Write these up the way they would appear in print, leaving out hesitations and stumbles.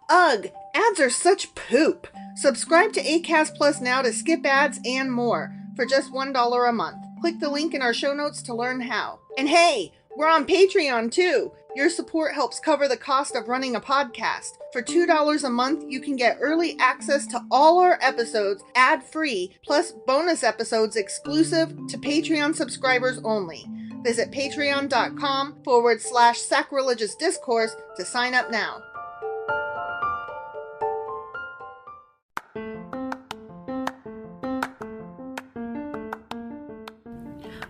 Ugh, ads are such poop. Subscribe to Acast Plus now to skip ads and more for just $1 a month. Click the link in our show notes to learn how. And hey, we're on Patreon too. Your support helps cover the cost of running a podcast. For $2 a month, you can get early access to all our episodes ad-free, plus bonus episodes exclusive to Patreon subscribers only. Visit patreon.com/sacrilegious discourse to sign up now.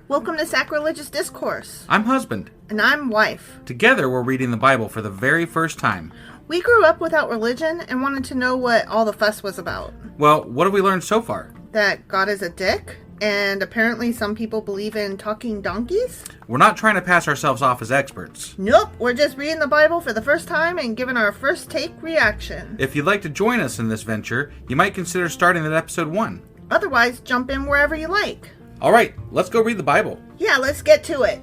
Welcome to Sacrilegious Discourse. I'm husband. And I'm wife. Together, we're reading the Bible for the very first time. We grew up without religion and wanted to know what all the fuss was about. Well, what have we learned so far? That God is a dick, and apparently some people believe in talking donkeys. We're not trying to pass ourselves off as experts. Nope, we're just reading the Bible for the first time and giving our first take reaction. If you'd like to join us in this venture, you might consider starting at episode 1. Otherwise, jump in wherever you like. All right, let's go read the Bible. Yeah, let's get to it.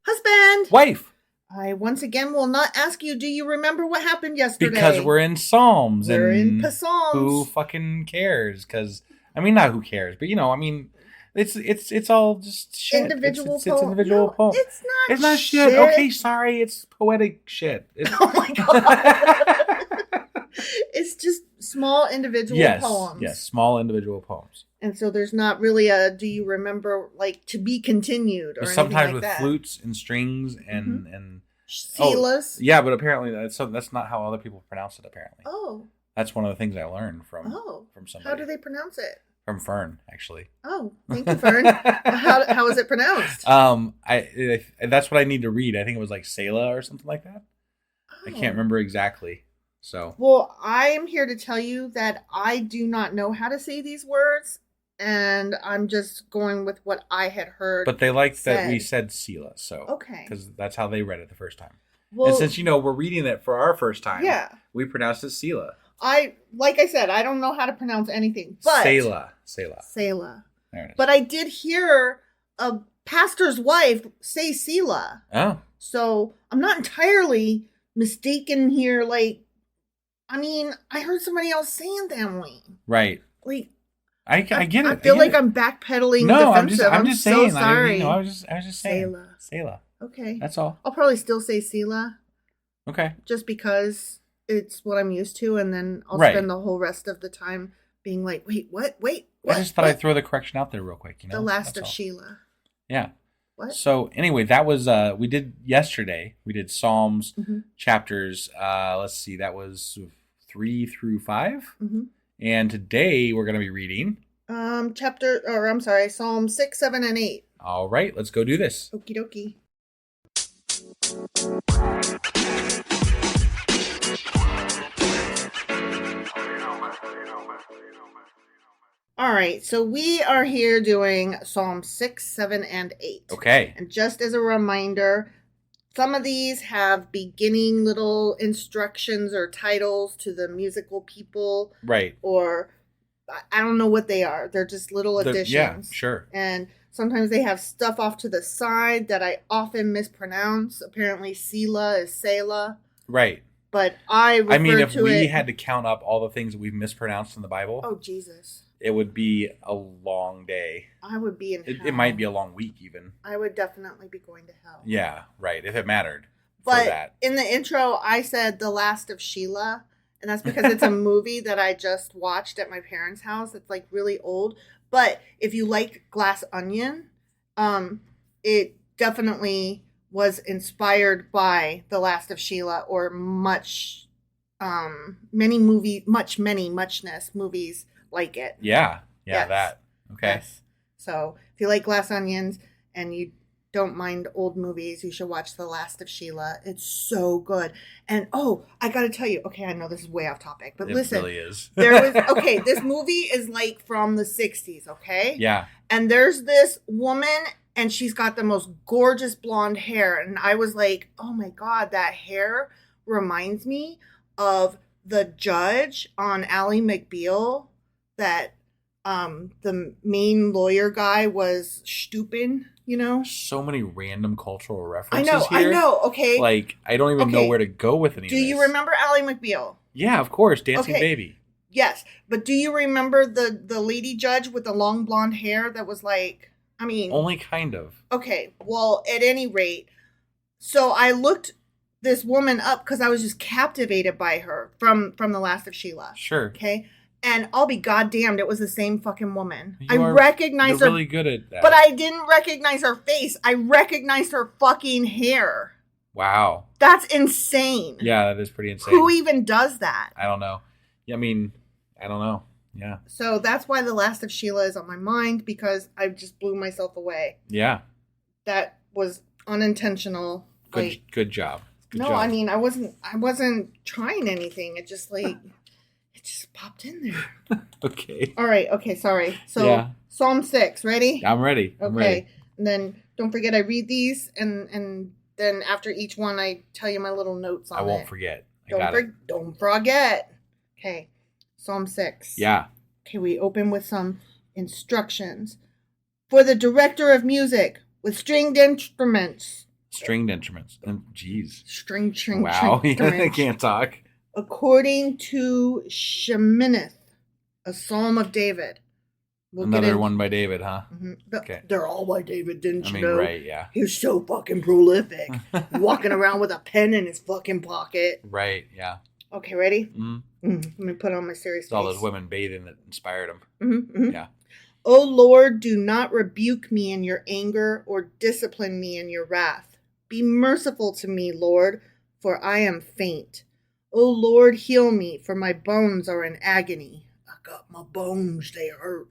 Husband! Wife! I once again will not ask you, do you remember what happened yesterday? Because we're in Psalms. We're in Psalms. Who fucking cares? Because, I mean, not who cares, but, it's all just shit. Individual it's individual poems. It's not shit. Okay, sorry. It's poetic shit. Oh my God. It's just small individual poems. Yes, small individual poems. And so there's not really a, do you remember, like, to be continued or sometimes like that. Flutes and strings and Silas. Yeah, but apparently that's not how other people pronounce it, apparently. Oh. That's one of the things I learned from somebody. How do they pronounce it? From Fern, actually. Oh, thank you, Fern. How is it pronounced? That's what I need to read. I think it was like Selah or something like that. Oh. I can't remember exactly. So. Well, I am here to tell you that I do not know how to say these words, and I'm just going with what I had heard. But they liked that we said Selah, so. Okay. Because that's how they read it the first time. Well, and since, we're reading it for our first time, we pronounced it Selah. Like I said, I don't know how to pronounce anything, but. Selah. There it is. But I did hear a pastor's wife say Selah. Oh. So I'm not entirely mistaken here, I heard somebody else saying that way. Right. Like, I get it. I feel like I'm backpedaling defensive. I'm just saying. So sorry. I was just saying. Selah. Okay. That's all. I'll probably still say Selah. Okay. Just because it's what I'm used to, and then I'll spend the whole rest of the time being like, wait, what? Wait, what? I just thought I'd throw the correction out there real quick. The last of Sheila. Yeah. What? So anyway, that was we did yesterday. We did Psalms chapters. Let's see, that was 3 through 5. Mm-hmm. And today we're going to be reading Psalm 6, 7, and 8. All right, let's go do this. Okie dokie. All right, so we are here doing Psalm 6, 7, and 8. Okay. And just as a reminder, some of these have beginning little instructions or titles to the musical people. Right. Or I don't know what they are. They're just little additions. Yeah, sure. And sometimes they have stuff off to the side that I often mispronounce. Apparently, Selah is Selah. Right. But if we had to count up all the things that we've mispronounced in the Bible. Oh, Jesus. It would be a long day. I would be in hell. It might be a long week, even. I would definitely be going to hell. Yeah, right. If it mattered. But in the intro, I said The Last of Sheila. And that's because it's a movie that I just watched at my parents' house. It's like really old. But if you like Glass Onion, it definitely was inspired by The Last of Sheila or muchness movies like it. Yeah, yes. That. Okay. Yes. So if you like Glass Onions and you don't mind old movies, you should watch The Last of Sheila. It's so good. And I gotta tell you, okay, I know this is way off topic, but listen. It really is. This movie is like from the 60s, okay? Yeah. And there's this woman and she's got the most gorgeous blonde hair. And I was like, oh my God, that hair reminds me of the judge on Ally McBeal that the main lawyer guy was stupid, you know? So many random cultural I references here. know, okay. Like, I don't even know Okay. where to go with any of Do this. you remember Ally McBeal? Yeah, of course. Dancing Okay. Baby. Yes, but do you remember the lady judge with the long blonde hair that was like, I mean... Only kind of. Okay, well, at any rate, so I looked this woman up because I was just captivated by her from The Last of Sheila. Sure. Okay? And I'll be goddamned, it was the same fucking woman. You're recognized her. really good at that. But I didn't recognize her face. I recognized her fucking hair. Wow. That's insane. Yeah, that is pretty insane. Who even does that? I don't know. I mean, I don't know. Yeah. So that's why The Last of Sheila is on my mind, because I just blew myself away. Yeah. That was unintentional. Good job. Good no, job. I mean, I wasn't trying anything. It just it just popped in there. Okay. All right. Okay. Sorry. So Yeah. Psalm 6. Ready? I'm ready. I'm Okay. ready. And then don't forget, I read these, and then after each one, I tell you my little notes on it. I won't forget. I got it. Don't forget. Okay. Psalm 6. Yeah. Okay, we open with some instructions. For the director of music with stringed instruments. Stringed instruments. And jeez. String Wow. I instruments. can't talk. According to Sheminith, a psalm of David. Another one by David, huh? Mm-hmm. Okay. They're all by David, didn't you know? Right, yeah. He's so fucking prolific. Walking around with a pen in his fucking pocket. Right, yeah. Okay, ready? Mm-hmm. Let me put on my serious face. It's all those women bathing that inspired him. Mm-hmm. Yeah. O Lord, do not rebuke me in your anger or discipline me in your wrath. Be merciful to me, Lord, for I am faint. O Lord, heal me, for my bones are in agony. I got my bones, they hurt.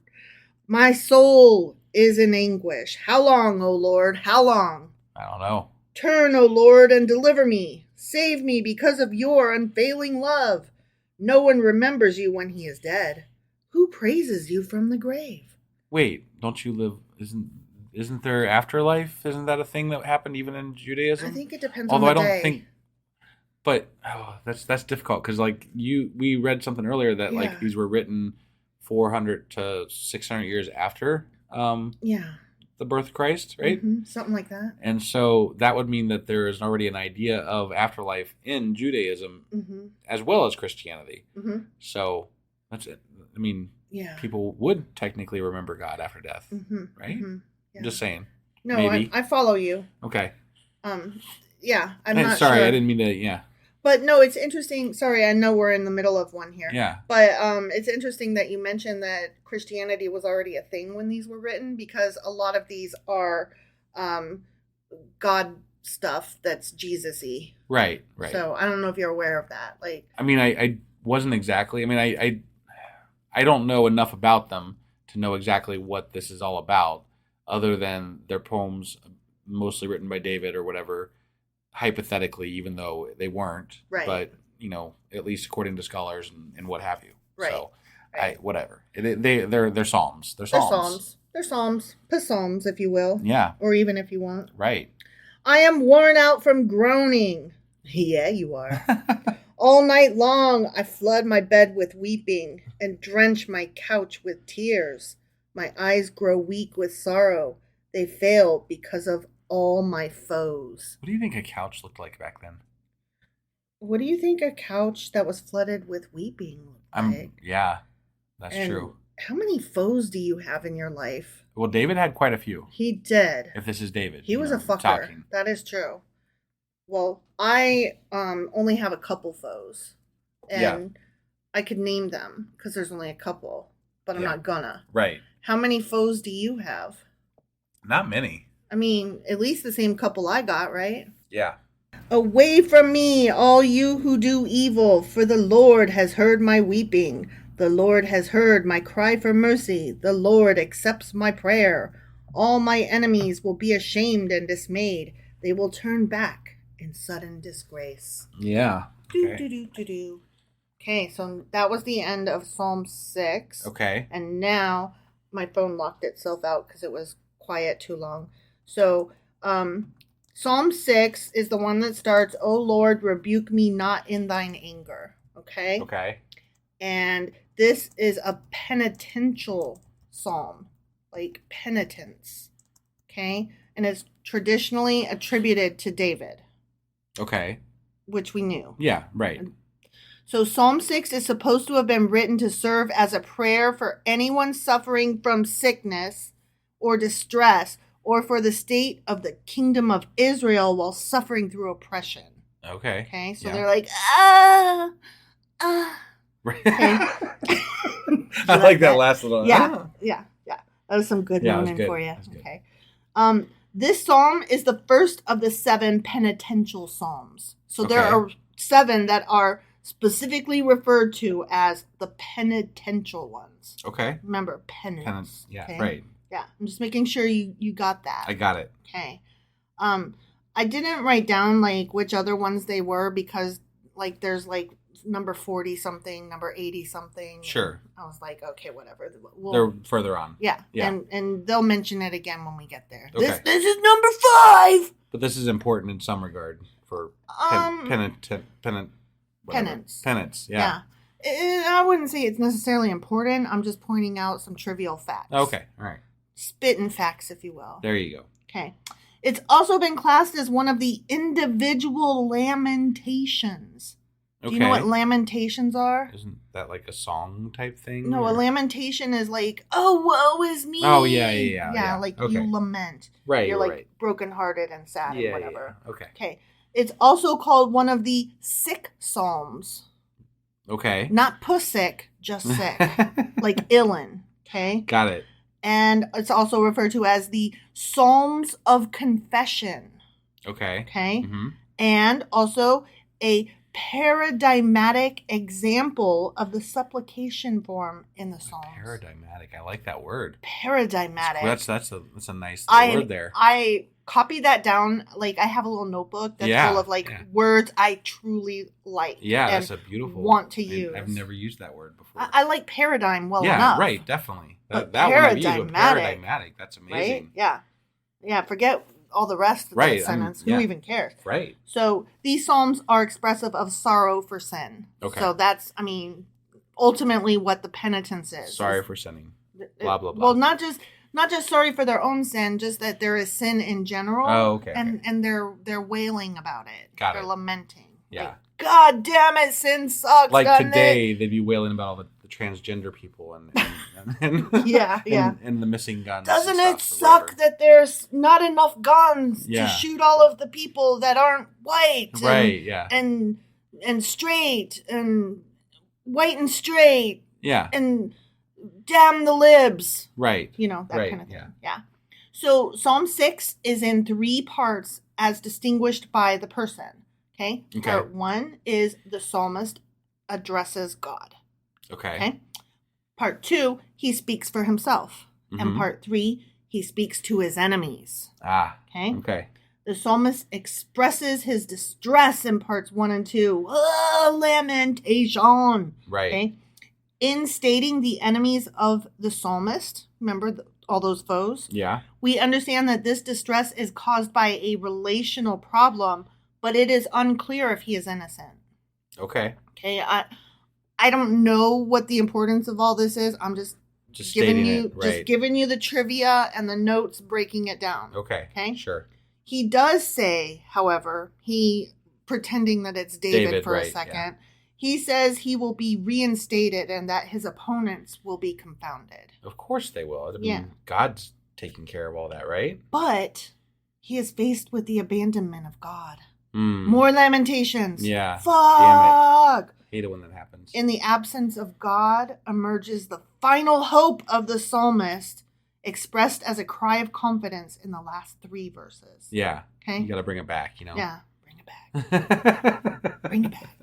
My soul is in anguish. How long, O Lord? How long? I don't know. Turn, O Lord, and deliver me. Save me because of your unfailing love. No one remembers you when he is dead. Who praises you from the grave? Wait, don't you live... Isn't there afterlife? Isn't that a thing that happened even in Judaism? I think it depends Although on the I don't day. think... But that's difficult because we read something earlier that Yeah. these were written 400 to 600 years after the birth of Christ, right? Mm-hmm. Something like that. And so that would mean that there is already an idea of afterlife in Judaism as well as Christianity. Mm-hmm. So that's it. I mean, people would technically remember God after death, right? Mm-hmm. Yeah. I'm just saying. No, maybe. I follow you. Okay. Yeah, I'm not sorry, sure. I didn't mean to. Yeah. But no, it's interesting. Sorry, I know we're in the middle of one here. Yeah. But it's interesting that you mentioned that Christianity was already a thing when these were written, because a lot of these are God stuff that's Jesus-y. Right. So I don't know if you're aware of that. I mean, I wasn't exactly. I mean, I don't know enough about them to know exactly what this is all about, other than their poems, mostly written by David or whatever. Hypothetically, even though they weren't, right? But at least according to scholars and what have you, right? So, right. Whatever. They're psalms. They're psalms. They're psalms, psalms, if you will. Yeah. Or even if you want. Right. I am worn out from groaning. Yeah, you are. All night long, I flood my bed with weeping and drench my couch with tears. My eyes grow weak with sorrow. They fail because of all my foes. What do you think a couch looked like back then? What do you think a couch that was flooded with weeping looked like? Yeah, that's true. How many foes do you have in your life? Well, David had quite a few. He did. If this is David. He was a fucker. Talking. That is true. Well, I only have a couple foes. And I could name them because there's only a couple. But I'm not gonna. Right. How many foes do you have? Not many. I mean, at least the same couple I got, right? Yeah. Away from me, all you who do evil, for the Lord has heard my weeping. The Lord has heard my cry for mercy. The Lord accepts my prayer. All my enemies will be ashamed and dismayed. They will turn back in sudden disgrace. Yeah. Okay, so that was the end of Psalm 6. Okay. And now my phone locked itself out because it was quiet too long. So, Psalm 6 is the one that starts, O Lord, rebuke me not in thine anger. Okay? Okay. And this is a penitential psalm, like penitence. Okay? and is traditionally attributed to David, Okay. which we knew. Yeah, right. So Psalm 6 is supposed to have been written to serve as a prayer for anyone suffering from sickness or distress, or for the state of the kingdom of Israel while suffering through oppression. Okay. Okay, so Yeah. they're like, Right. Okay. I like that last little. Yeah. That was some good Yeah, it was moaning good. for you. That's good. Okay. This psalm is the first of the 7 penitential psalms. So there Okay. are 7 that are specifically referred to as the penitential ones. Okay. Remember, penance. Yeah. Okay? Right. Yeah. I'm just making sure you got that. I got it. Okay. I didn't write down like which other ones they were because like there's like number 40 something, number 80 something. Sure. I was like, okay, whatever. They're further on. Yeah. Yeah. And they'll mention it again when we get there. Okay. This is number 5. But this is important in some regard for penance. Penance. Yeah. I wouldn't say it's necessarily important. I'm just pointing out some trivial facts. Okay. All right. Spitting facts, if you will. There you go. Okay. It's also been classed as one of the individual lamentations. Okay. Do you know what lamentations are? Isn't that like a song type thing? No, a or- lamentation is like, oh, woe is me. Oh, yeah. Yeah, like Okay. you lament. Right. You're like right. brokenhearted and sad and whatever. Yeah. Okay. Okay. It's also called one of the sick psalms. Okay. Not pussick, just sick. Like illin. Okay. Got it. And it's also referred to as the Psalms of Confession. Okay. Okay. Mm-hmm. And also a paradigmatic example of the supplication form in the Psalms. Paradigmatic. I like that word. Paradigmatic. That's a nice word there. I copied that down. Like I have a little notebook that's full of words I truly like. Yeah, and that's a beautiful want to use. I've never used that word before. I like paradigm well yeah, enough. right, definitely. But That one I've used, but paradigmatic, paradigmatic. That's amazing. Right? Yeah. Forget all the rest of Right, that sentence. yeah. Who even cares? Right. So these psalms are expressive of sorrow for sin. Okay. So that's, ultimately what the penitence is. Sorry for sinning. Blah blah blah. Well, not just sorry for their own sin, just that there is sin in general. Oh, okay. And they're wailing about it. Got they're it. lamenting. Yeah. Like, God damn it, sin sucks. Like doesn't today, it? they'd be wailing about all the transgender people and Yeah. and the missing guns. Doesn't and it stuff or suck whatever. that there's not enough guns Yeah. to shoot all of the people that aren't white? Right. Yeah. And straight and white and straight Yeah. and damn the libs. Right. That Right, kind of thing. yeah. Yeah. So Psalm 6 is in 3 parts as distinguished by the person. Okay. Part 1 is the psalmist addresses God. Okay. Part 2, he speaks for himself. And Mhm. part 3, he speaks to his enemies. Ah. Okay. Okay. The psalmist expresses his distress in parts 1 and 2. Lamentation. Right. Okay. In stating the enemies of the psalmist, remember all those foes? Yeah. We understand that this distress is caused by a relational problem, but it is unclear if he is innocent. Okay. Okay. I don't know what the importance of all this is. I'm just giving stating you it, right. just giving you the trivia and the notes breaking it down. Okay. Okay. Sure. He does say, however, pretending that it's David for a second. Yeah. He says he will be reinstated and that his opponents will be confounded. Of course they will. I mean, Yeah. God's taking care of all that, right? But he is faced with the abandonment of God. Mm. More lamentations. Yeah. Fuck. Hate it when that happens. In the absence of God emerges the final hope of the psalmist, expressed as a cry of confidence in the last 3 verses. Yeah. Okay? You got to bring it back, Yeah. Bring it back. Bring it back.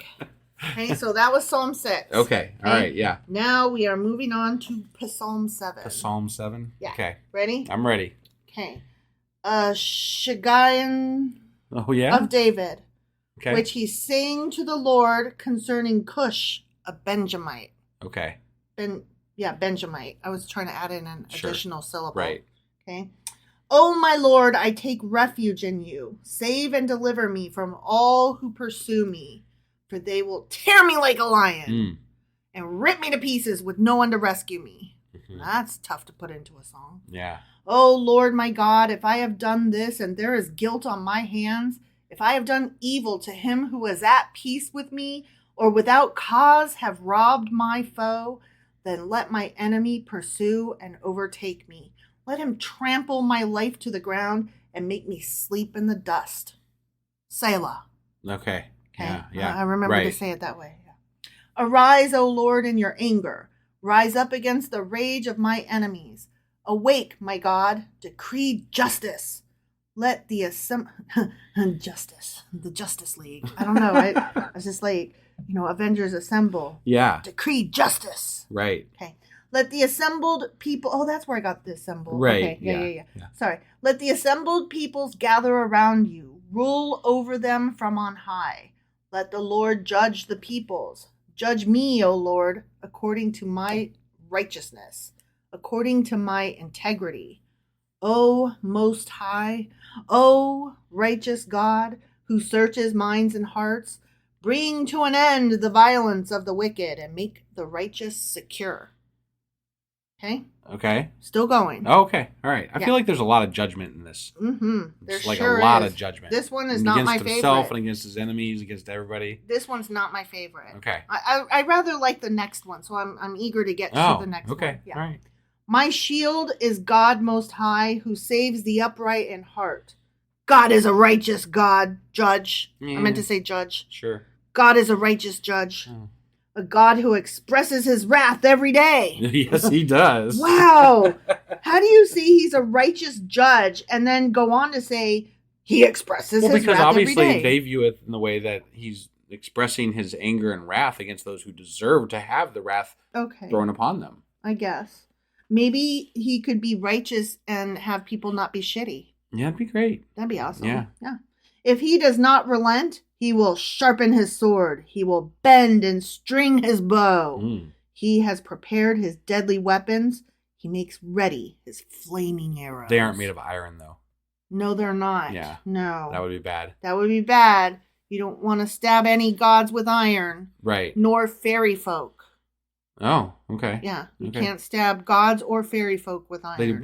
Okay, so that was Psalm 6. Okay. All right. Yeah. Now we are moving on to Psalm 7. To Psalm 7? Yeah. Okay. Ready? I'm ready. Okay. Shiggaion Oh, yeah? of David, Okay. which he sang to the Lord concerning Cush, a Benjamite. Okay. Benjamite. I was trying to add in an Sure. additional syllable. Right. Okay. Oh, my Lord, I take refuge in you. Save and deliver me from all who pursue me, for they will tear me like a lion Mm. and rip me to pieces with no one to rescue me. That's tough to put into a song. Yeah. Oh, Lord, my God, if I have done this and there is guilt on my hands, if I have done evil to him who is at peace with me, or without cause have robbed my foe, then let my enemy pursue and overtake me. Let him trample my life to the ground and make me sleep in the dust. Selah. Okay. Okay. Yeah. I remember right. to say it that way. Yeah. Arise, O Lord, in your anger. Rise up against the rage of my enemies. Awake, my God. Decree justice. Let the justice, the Justice League. I don't know. I was just like, Avengers assemble. Yeah. Decree justice. Right. Okay. Let the assembled people. Oh, that's where I got the assembled. Right. Okay. Yeah. Sorry. Let the assembled peoples gather around you. Rule over them from on high. Let the Lord judge the peoples. Judge me, O Lord, according to my righteousness, according to my integrity. O Most High, O righteous God, who searches minds and hearts, bring to an end the violence of the wicked and make the righteous secure. Okay? Still going. Oh, okay. All right. I feel like there's a lot of judgment in this. Mm-hmm. There's like a lot of judgment. This one is not my favorite. Against himself and against his enemies, against everybody. This one's not my favorite. Okay. I rather like the next one, so I'm eager to get to the next one. Okay. Yeah. All right. My shield is God Most High, who saves the upright in heart. God is a righteous God, judge. I meant to say judge. Sure. God is a righteous judge. Oh. A God who expresses his wrath every day. Yes, he does. Wow. How do you see he's a righteous judge and then go on to say he expresses his wrath every day? Because obviously they view it in the way that he's expressing his anger and wrath against those who deserve to have the wrath thrown upon them. I guess. Maybe he could be righteous and have people not be shitty. Yeah, that'd be great. That'd be awesome. Yeah. If he does not relent, he will sharpen his sword. He will bend and string his bow. He has prepared his deadly weapons. He makes ready his flaming arrows. They aren't made of iron, though. No, they're not. Yeah. No. That would be bad. That would be bad. You don't want to stab any gods with iron. Right. Nor fairy folk. Oh, okay. Yeah, you can't stab gods or fairy folk with iron.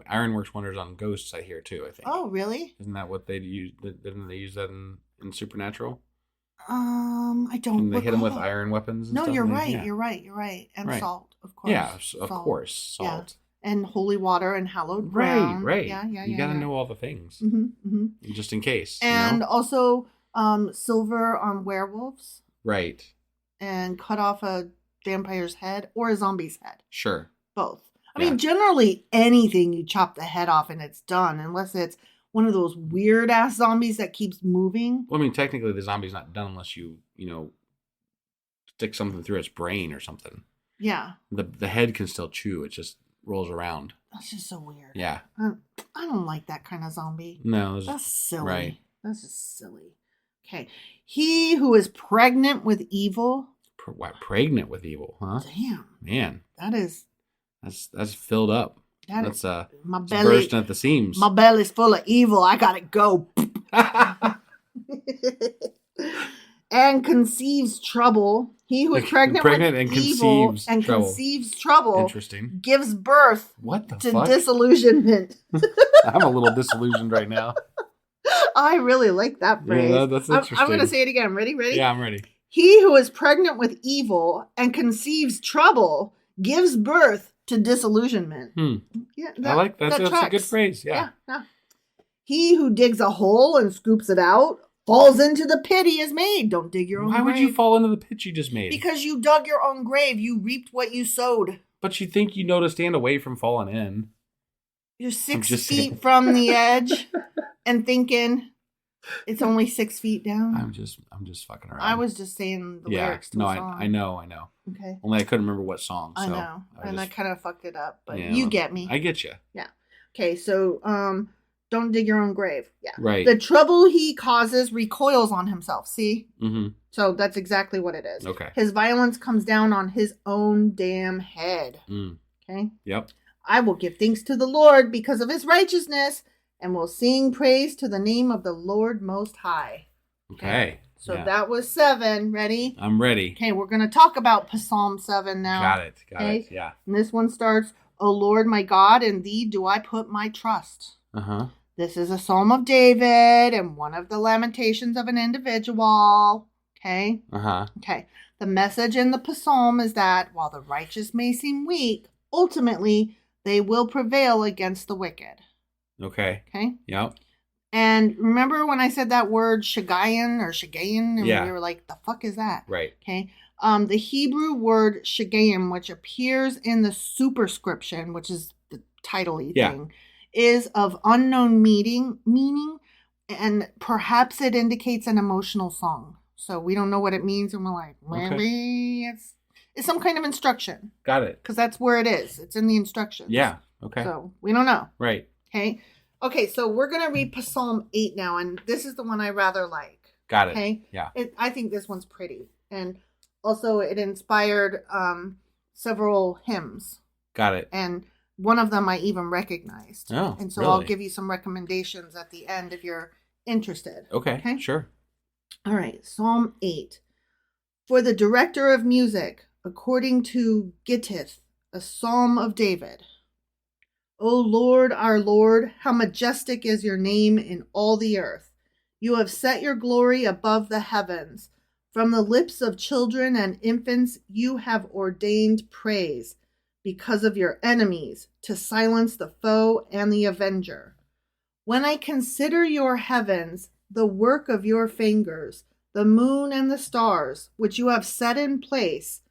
Iron works wonders on ghosts, I hear, too, I think. Oh, really? Isn't that what they use? Didn't they use that in Supernatural? I don't Can they recall. hit them with iron weapons and stuff? No, you're right. Yeah. You're right. And salt, of course. Yeah, of course. Salt. Yeah. And holy water and hallowed ground. Right. Yeah. You got to know all the things. Just in case. And also silver on werewolves. Right. And cut off a vampire's head or a zombie's head. Sure. Both. I mean, generally anything you chop the head off and it's done, unless it's one of those weird ass zombies that keeps moving. Well, I mean, technically the zombie's not done unless you stick something through its brain or something. Yeah. The head can still chew. It just rolls around. That's just so weird. Yeah. I don't like that kind of zombie. No. That's silly. Right. That's just silly. Okay. He who is pregnant with evil. Pregnant with evil, huh? Damn. Man. That's filled up. That's my belly, bursting at the seams. My belly's full of evil. I gotta go. And conceives trouble. He who is pregnant with evil and conceives trouble. Interesting. Gives birth to disillusionment. I'm a little disillusioned right now. I really like that phrase. Yeah, that's interesting. I'm going to say it again. Ready? Yeah, I'm ready. He who is pregnant with evil and conceives trouble gives birth to disillusionment. Yeah, I like that. That's a good phrase. Yeah. He who digs a hole and scoops it out falls into the pit he has made. Don't dig your own grave. Why would you fall into the pit you just made? Because you dug your own grave. You reaped what you sowed. But you think you know to stand away from falling in. You're 6 feet from the edge and thinking it's only 6 feet down. I'm just fucking around. I was just saying the lyrics to a song. I know. Okay. Only I couldn't remember what song. So I know. I kind of fucked it up, but you get me. I get you. Yeah. Okay, so don't dig your own grave. Yeah. Right. The trouble he causes recoils on himself. See? Mm-hmm. So that's exactly what it is. Okay. His violence comes down on his own damn head. Okay? Yep. I will give thanks to the Lord because of his righteousness and will sing praise to the name of the Lord Most High. Okay. So yeah. that was 7. Ready? I'm ready. Okay, we're going to talk about Psalm 7 now. Got it. Yeah. And this one starts, O Lord my God, in thee do I put my trust. Uh-huh. This is a Psalm of David and one of the lamentations of an individual. Okay? Uh-huh. Okay. The message in the psalm is that while the righteous may seem weak, ultimately they will prevail against the wicked. Okay. Okay? Yep. And remember when I said that word Shagayan or Shagayan, and we were like, the fuck is that? Right. Okay. The Hebrew word Shagaim, which appears in the superscription, which is the title-y thing, is of unknown meaning, and perhaps it indicates an emotional song. So we don't know what it means, and we're like, maybe it's some kind of instruction. Got it. Because that's where it is. It's in the instructions. Yeah. Okay. So we don't know. Right. Okay. Okay, so we're going to read Psalm 8 now, and this is the one I rather like. Got it. Okay? Yeah. I think this one's pretty. And also it inspired several hymns. Got it. And one of them I even recognized. Oh, and so really? I'll give you some recommendations at the end if you're interested. Okay. Sure. All right, Psalm 8. For the director of music, according to Gittith, a psalm of David. O Lord, our Lord, how majestic is your name in all the earth. You have set your glory above the heavens. From the lips of children and infants you have ordained praise because of your enemies, to silence the foe and the avenger. When I consider your heavens, the work of your fingers, the moon and the stars, which you have set in place,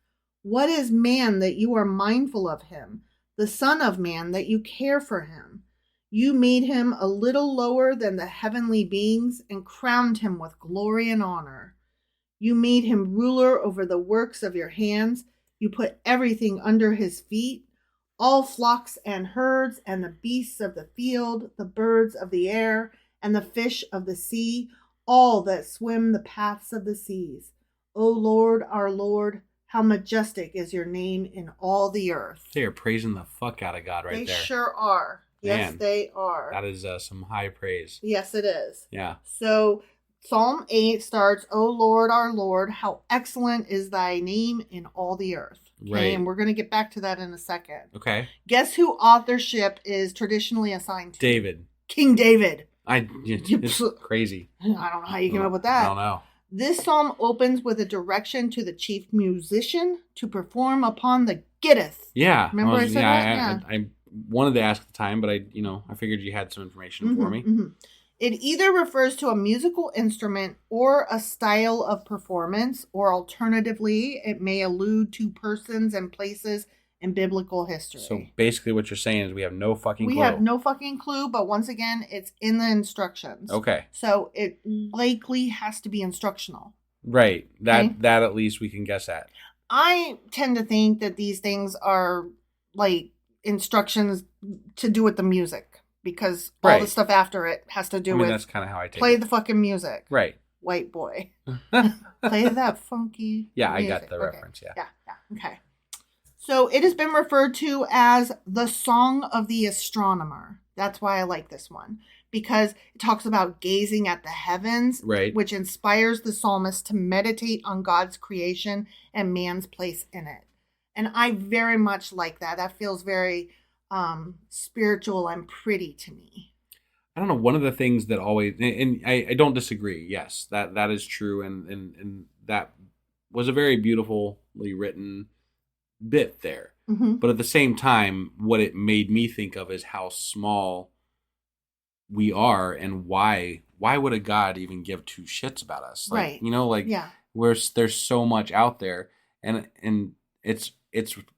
what is man that you are mindful of him? The Son of Man, that you care for him. You made him a little lower than the heavenly beings and crowned him with glory and honor. You made him ruler over the works of your hands. You put everything under his feet, all flocks and herds and the beasts of the field, the birds of the air and the fish of the sea, all that swim the paths of the seas. O Lord, our Lord, how majestic is your name in all the earth. They are praising the fuck out of God right there. They sure are. Yes, Man, they are. That is some high praise. Yes, it is. Yeah. So Psalm 8 starts, O Lord, our Lord, how excellent is thy name in all the earth. Okay, right. And we're going to get back to that in a second. Okay. Guess who authorship is traditionally assigned to? David. King David. It's crazy. I don't know how you came up with that. I don't know. This psalm opens with a direction to the chief musician to perform upon the gittith. Yeah. Remember I said that? I wanted to ask at the time, but I figured you had some information for me. Mm-hmm. It either refers to a musical instrument or a style of performance, or alternatively, it may allude to persons and places in biblical history. So basically what you're saying is we have no fucking clue. We have no fucking clue, but once again, it's in the instructions. Okay. So it likely has to be instructional. Right. That at least we can guess at. I tend to think that these things are like instructions to do with the music, because all the stuff after it has to do with that's kind of how I take play it. the fucking music. Right. White boy. Play that funky Yeah, music. I got the reference, yeah. Yeah. Okay. So it has been referred to as the Song of the Astronomer. That's why I like this one, because it talks about gazing at the heavens, right, which inspires the psalmist to meditate on God's creation and man's place in it. And I very much like that. That feels very spiritual and pretty to me. I don't know. One of the things that always, and I don't disagree. Yes, that is true. And that was a very beautifully written bit there. Mm-hmm. But at the same time, what it made me think of is how small we are, and why would a God even give two shits about us? Like, right. There's so much out there, and it's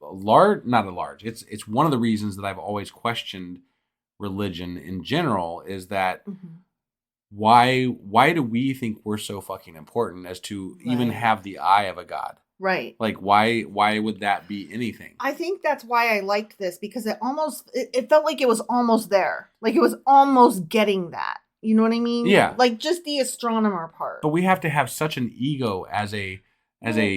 large, not a large. It's one of the reasons that I've always questioned religion in general, is that why do we think we're so fucking important as to even have the eye of a God? Right. Like, why would that be anything? I think that's why I liked this, because it felt like it was almost there. Like it was almost getting that. You know what I mean? Yeah. Like just the astronomer part. But we have to have such an ego as a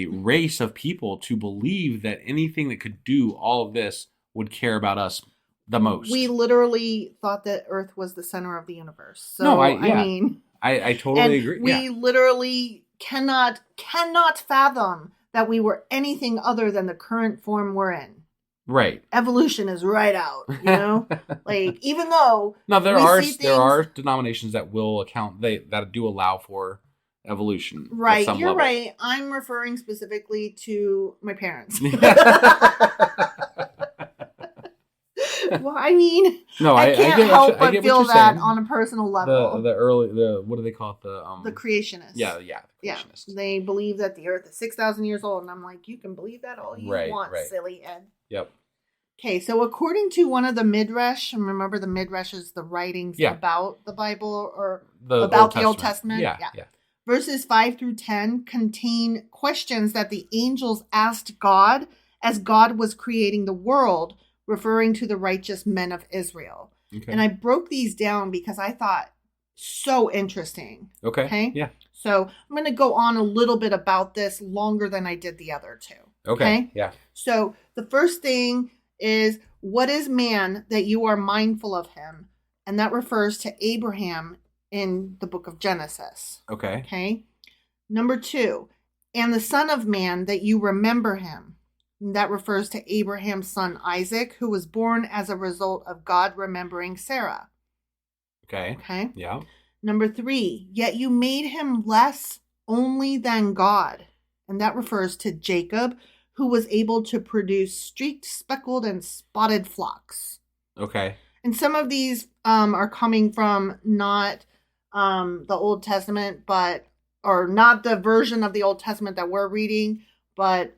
race of people to believe that anything that could do all of this would care about us the most. We literally thought that Earth was the center of the universe. So, no, I mean, I totally And agree. we literally cannot fathom that we were anything other than the current form we're in. Right. Evolution is right out, like, even though No, there we are see there things, are denominations that will account that do allow for evolution at right, some you're level. right. I'm referring specifically to my parents. Well, I mean, No, I can't help I but get what feel you're that saying. on a personal level. The what do they call it? The creationists. Yeah, the Yeah, creationists. they believe that the Earth is 6,000 years old, and I'm like, you can believe that all you want, silly head. Yep. Okay, so according to one of the Midrash, and remember the Midrash is the writings about the Bible or about the Old Testament. Yeah. Verses 5 through 10 contain questions that the angels asked God as God was creating the world, referring to the righteous men of Israel. Okay. And I broke these down because I thought so interesting. Okay. Yeah. So I'm going to go on a little bit about this longer than I did the other two. Okay. Yeah. So the first thing is, what is man that you are mindful of him? And that refers to Abraham in the book of Genesis. Okay. Number 2, and the son of man that you remember him. And that refers to Abraham's son Isaac, who was born as a result of God remembering Sarah. Okay. Yeah. Number 3, yet you made him less only than God. And that refers to Jacob, who was able to produce streaked, speckled, and spotted flocks. Okay. And some of these are coming from not the Old Testament, or not the version of the Old Testament that we're reading, but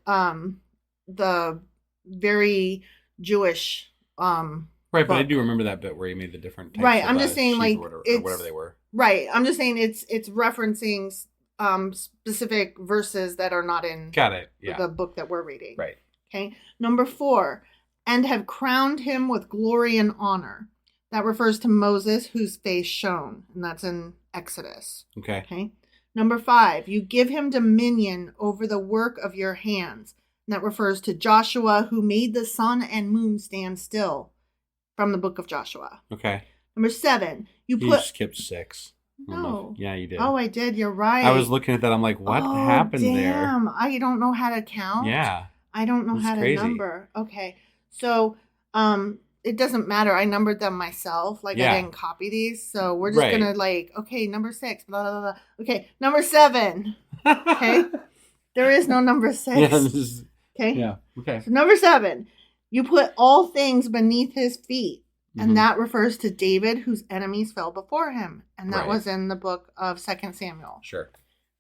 the very Jewish right, book. but I do remember that bit where you made the different types right. of I'm just saying, like, or whatever they were. Right. I'm just saying it's referencing specific verses that are not in the book that we're reading. Right. Okay. Number 4, and have crowned him with glory and honor. That refers to Moses, whose face shone, and that's in Exodus. Okay. Number 5, you give him dominion over the work of your hands. And that refers to Joshua, who made the sun and moon stand still, from the book of Joshua. Okay. Number 7, you skipped 6. No. Yeah, you did. Oh, I did. You're right. I was looking at that. I'm like, what happened there? Damn. I don't know how to count. Yeah. I don't know how to number. Okay. So, it doesn't matter. I numbered them myself. Like, I didn't copy these. So we're just going to okay, number 6, blah, blah, blah. Okay. Number 7. Okay. There is no number 6. Okay. Yeah. Okay. So number 7, you put all things beneath his feet. And that refers to David, whose enemies fell before him. And that was in the book of 2 Samuel. Sure.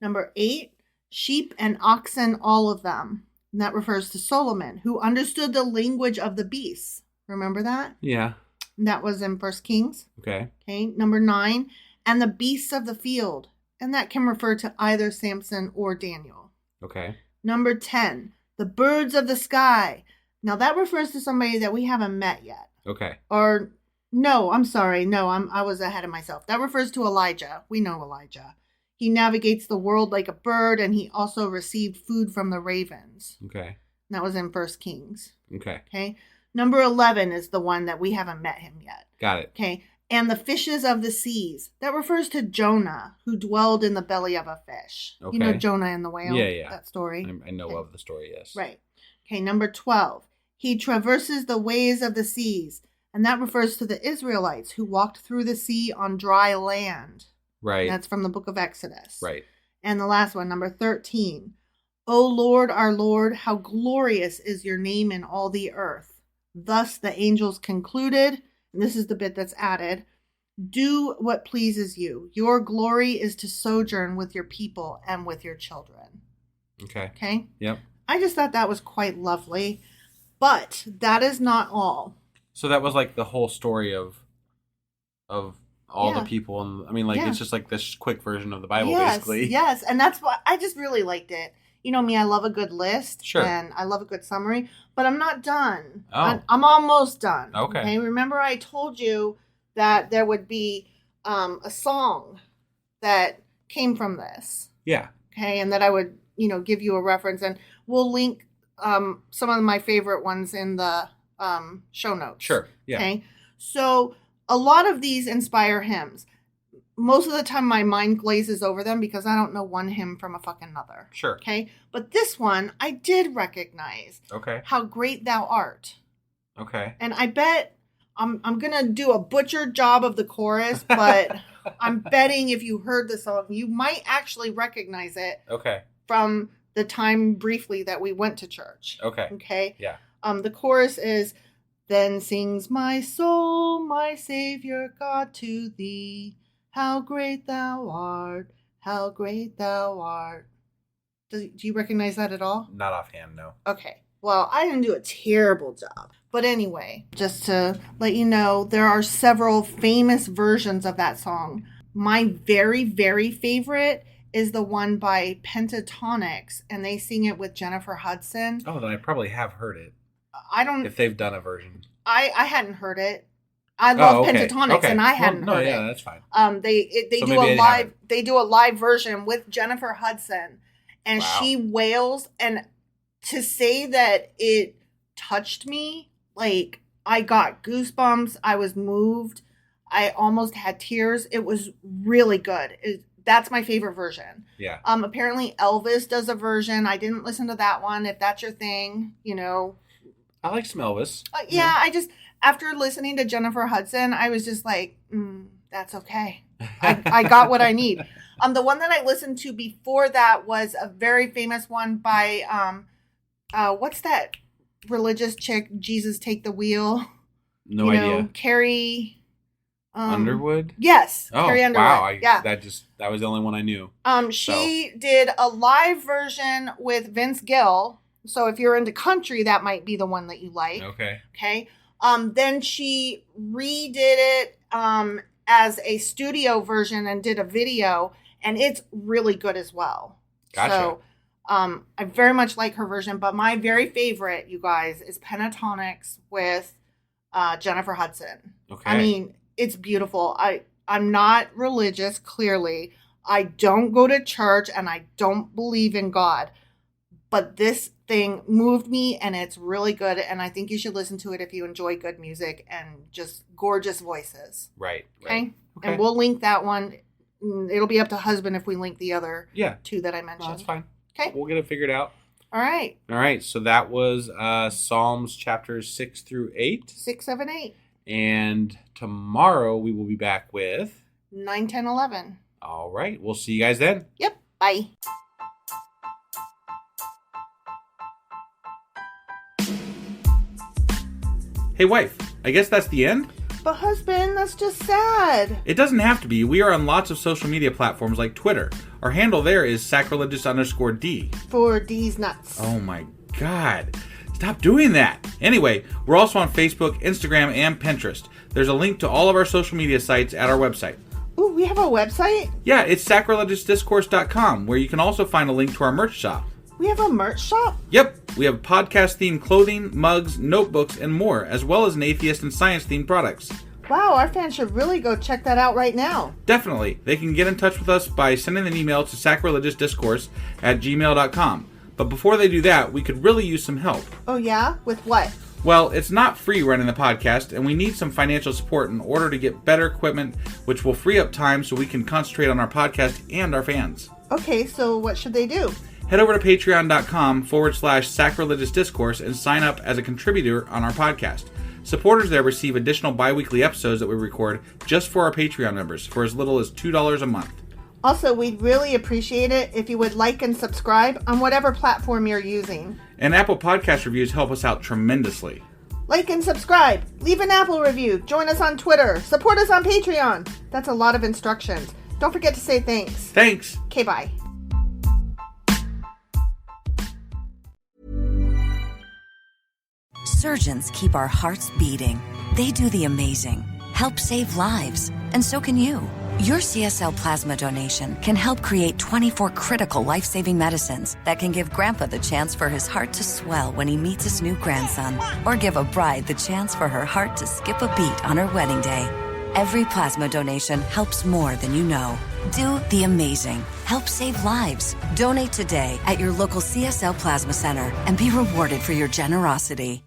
Number 8, sheep and oxen, all of them. And that refers to Solomon, who understood the language of the beasts. Remember that? Yeah. And that was in 1 Kings. Okay. Number 9, and the beasts of the field. And that can refer to either Samson or Daniel. Okay. Number 10, the birds of the sky. Now that refers to somebody that we haven't met yet. Okay. Or, no, I'm sorry. No, I was ahead of myself. That refers to Elijah. We know Elijah. He navigates the world like a bird, and he also received food from the ravens. Okay. And that was in 1 Kings. Okay. Number 11 is the one that we haven't met him yet. Got it. Okay. And the fishes of the seas. That refers to Jonah, who dwelled in the belly of a fish. Okay. You know Jonah and the whale? Yeah. That story? I know of the story, yes. Right. Okay, number 12. He traverses the ways of the seas. And that refers to the Israelites who walked through the sea on dry land. Right. And that's from the book of Exodus. Right. And the last one, number 13. O Lord, our Lord, how glorious is your name in all the earth. Thus the angels concluded, and this is the bit that's added, do what pleases you. Your glory is to sojourn with your people and with your children. Okay? Yep. I just thought that was quite lovely. But that is not all. So that was like the whole story of all the people, and I mean, like, it's just like this quick version of the Bible, basically. Yes, and that's why I just really liked it. You know me, I love a good list. Sure. And I love a good summary, but I'm not done. Oh. I'm almost done. Okay. Remember I told you that there would be a song that came from this. Yeah. Okay, and that I would, give you a reference, and we'll link some of my favorite ones in the show notes. Sure. Yeah. Okay. So a lot of these inspire hymns. most of the time my mind glazes over them because I don't know one hymn from a fucking another. Sure. Okay? But this one, I did recognize. Okay. How great thou art. Okay. And I bet I'm going to do a butchered job of the chorus, but I'm betting if you heard the song, you might actually recognize it. Okay. From the time briefly that we went to church. Okay. Okay? Yeah. The chorus is, then sings my soul, my Savior God, to thee. How great thou art, how great thou art. Do you recognize that at all? Not offhand, no. Okay. Well, I didn't do a terrible job. But anyway, just to let you know, there are several famous versions of that song. My very, very favorite is the one by Pentatonics, and they sing it with Jennifer Hudson. Oh, then I probably have heard it. I don't... If they've done a version. I hadn't heard it. I love Pentatonics, and I hadn't heard it. Yeah, that's fine. They do a live version with Jennifer Hudson, and she wails. And to say that it touched me, like I got goosebumps, I was moved, I almost had tears. It was really good. That's my favorite version. Yeah. Apparently Elvis does a version. I didn't listen to that one. If that's your thing, I like some Elvis. Yeah, I just, after listening to Jennifer Hudson, I was just like, that's okay. I got what I need. The one that I listened to before that was a very famous one by, what's that religious chick, Jesus Take the Wheel? No idea. Carrie... Underwood? Yes. Oh, Carrie Underwood. Wow. Yeah. That was the only one I knew. She did a live version with Vince Gill. So if you're into country, that might be the one that you like. Okay. Okay. Then she redid it as a studio version and did a video, and it's really good as well. Gotcha. So I very much like her version, but my very favorite, you guys, is Pentatonics with Jennifer Hudson. Okay. I mean, it's beautiful. I'm not religious, clearly. I don't go to church, and I don't believe in God. But this thing moved me, and it's really good, and I think you should listen to it if you enjoy good music and just gorgeous voices. Right. Okay? And we'll link that one. It'll be up to husband if we link the other two that I mentioned. No, that's fine. Okay. We'll get it figured out. All right. So that was Psalms chapters 6 through 8. 6, 7, 8. And tomorrow we will be back with 9, 10, 11. All right. We'll see you guys then. Yep. Bye. Hey, wife, I guess that's the end? But husband, that's just sad. It doesn't have to be. We are on lots of social media platforms like Twitter. Our handle there is sacrilegious_D. For D's nuts. Oh my God. Stop doing that. Anyway, we're also on Facebook, Instagram, and Pinterest. There's a link to all of our social media sites at our website. Ooh, we have a website? Yeah, it's sacrilegiousdiscourse.com, where you can also find a link to our merch shop. We have a merch shop? Yep, we have podcast-themed clothing, mugs, notebooks, and more, as well as an atheist and science-themed products. Wow, our fans should really go check that out right now. Definitely. They can get in touch with us by sending an email to sacrilegiousdiscourse@gmail.com. But before they do that, we could really use some help. Oh yeah? With what? Well, it's not free running the podcast, and we need some financial support in order to get better equipment, which will free up time so we can concentrate on our podcast and our fans. Okay, so what should they do? Head over to patreon.com/sacrilegiousdiscourse and sign up as a contributor on our podcast. Supporters there receive additional bi-weekly episodes that we record just for our Patreon members for as little as $2 a month. Also, we'd really appreciate it if you would like and subscribe on whatever platform you're using. And Apple Podcast reviews help us out tremendously. Like and subscribe. Leave an Apple review. Join us on Twitter. Support us on Patreon. That's a lot of instructions. Don't forget to say thanks. Thanks. Okay, bye. Surgeons keep our hearts beating. They do the amazing, help save lives, and so can you. Your CSL plasma donation can help create 24 critical life-saving medicines that can give Grandpa the chance for his heart to swell when he meets his new grandson, or give a bride the chance for her heart to skip a beat on her wedding day. Every plasma donation helps more than you know. Do the amazing. Help save lives. Donate today at your local CSL Plasma Center and be rewarded for your generosity.